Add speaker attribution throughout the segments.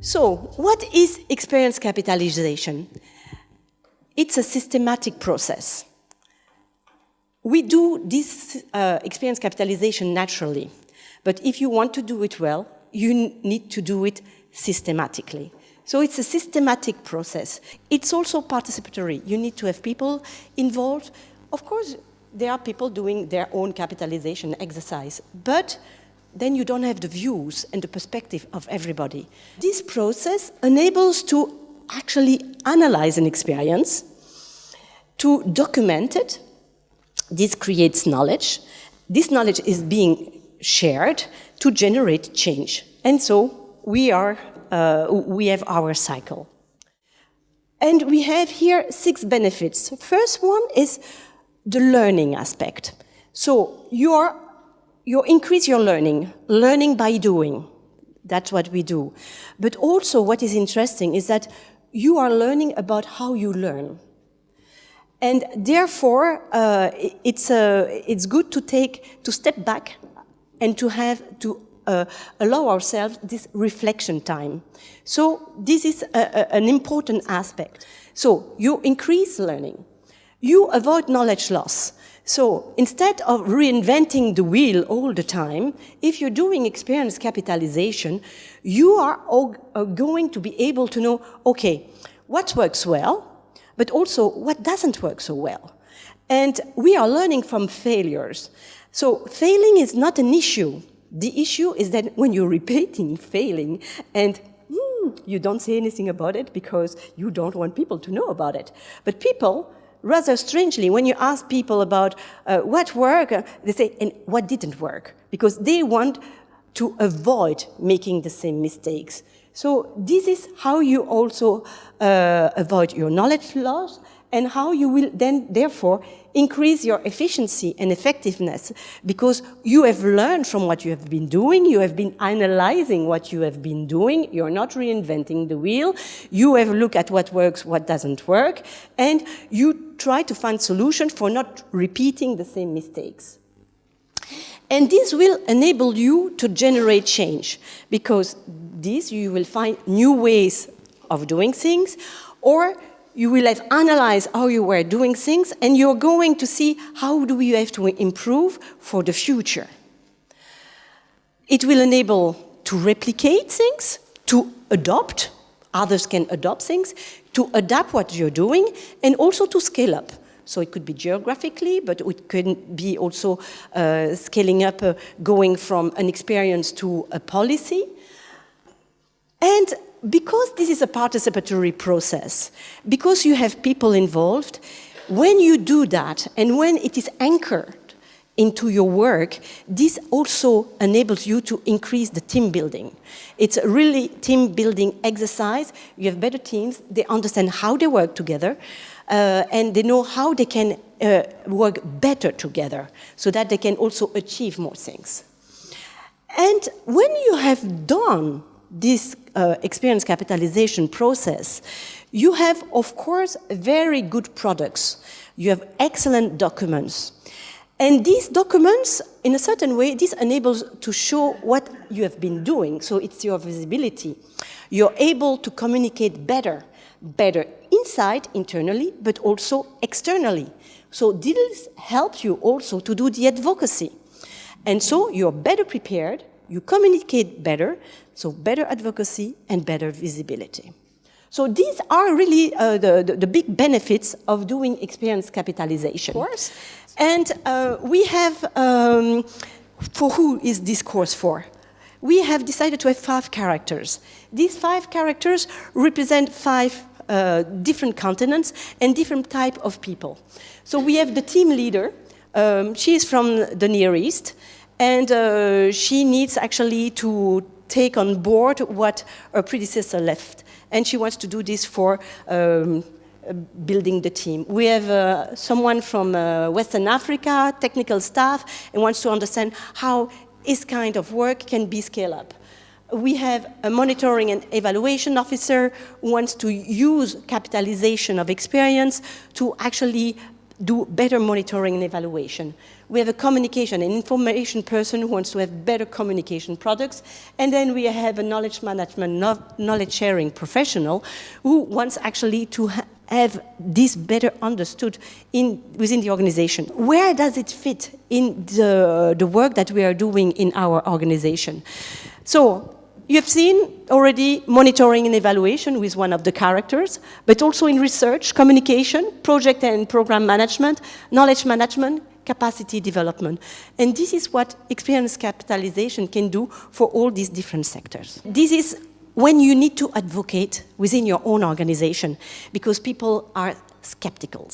Speaker 1: So, what is experience capitalization? It's a systematic process. We do this experience capitalization naturally, but if you want to do it well, you need to do it systematically. So it's a systematic process. It's also participatory. You need to have people involved. Of course, there are people doing their own capitalization exercise, but then you don't have the views and the perspective of everybody. This process enables to actually analyze an experience, to document it. This creates knowledge. This knowledge is being shared to generate change. And so we have our cycle. And we have here 6 benefits. First one is the learning aspect. So you increase your learning by doing. That's what we do. But also what is interesting is that you are learning about how you learn. And therefore, it's good to step back and to allow ourselves this reflection time. So this is an important aspect. So you increase learning. You avoid knowledge loss. So instead of reinventing the wheel all the time, if you're doing experience capitalization, you are going to be able to know, okay, what works well, but also what doesn't work so well. And we are learning from failures. So failing is not an issue. The issue is that when you're repeating failing and you don't say anything about it because you don't want people to know about it. But people, rather strangely, when you ask people about what worked, they say, and what didn't work, because they want to avoid making the same mistakes. So this is how you also avoid your knowledge loss and how you will then, therefore, increase your efficiency and effectiveness because you have learned from what you have been doing, you have been analyzing what you have been doing, you're not reinventing the wheel, you have looked at what works, what doesn't work, and you try to find solutions for not repeating the same mistakes. And this will enable you to generate change because you will find new ways of doing things, or you will have analyzed how you were doing things, and you're going to see how do we have to improve for the future. It will enable to replicate things, to adopt, others can adopt things, to adapt what you're doing, and also to scale up. So it could be geographically, but it could be also scaling up, going from an experience to a policy. And because this is a participatory process, because you have people involved, when you do that and when it is anchored into your work, this also enables you to increase the team building. It's a really team building exercise. You have better teams, they understand how they work together, and they know how they can work better together so that they can also achieve more things. And when you have done this experience capitalization process, you have, of course, very good products. You have excellent documents. And these documents, in a certain way, this enables to show what you have been doing. So it's your visibility. You're able to communicate better inside, internally, but also externally. So this helps you also to do the advocacy. And so you're better prepared, you communicate better, so better advocacy and better visibility. So these are really the big benefits of doing experience capitalization. Of course. And we have, for who is this course for? We have decided to have 5 characters. These 5 characters represent 5 different continents and different type of people. So we have the team leader. She is from the Near East, and she needs actually to take on board what her predecessor left. And she wants to do this for building the team. We have someone from Western Africa, technical staff, and wants to understand how this kind of work can be scaled up. We have a monitoring and evaluation officer who wants to use capitalization of experience to actually do better monitoring and evaluation. We have a communication, an information person who wants to have better communication products, and then we have a knowledge management, knowledge sharing professional who wants actually to have this better understood within the organization. Where does it fit in the work that we are doing in our organization? So, you've seen already monitoring and evaluation with one of the characters, but also in research, communication, project and program management, knowledge management, capacity development. And this is what experience capitalization can do for all these different sectors. This is when you need to advocate within your own organization, because people are skeptical.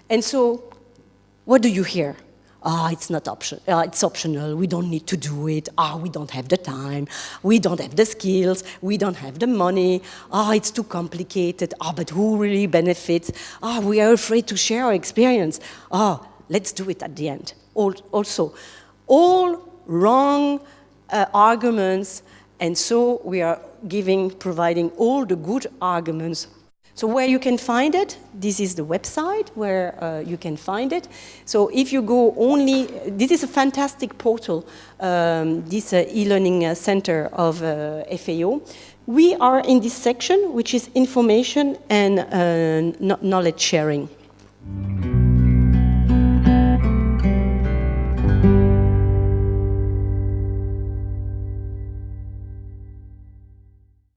Speaker 1: And so, what do you hear? It's not optional. It's optional. We don't need to do it. We don't have the time. We don't have the skills. We don't have the money. It's too complicated. But who really benefits? We are afraid to share our experience. Let's do it at the end. Also, all wrong arguments, and so we are providing all the good arguments. So where you can find it, this is the website where you can find it. So if you go this is a fantastic portal, this e-learning center of FAO. We are in this section, which is information and knowledge sharing.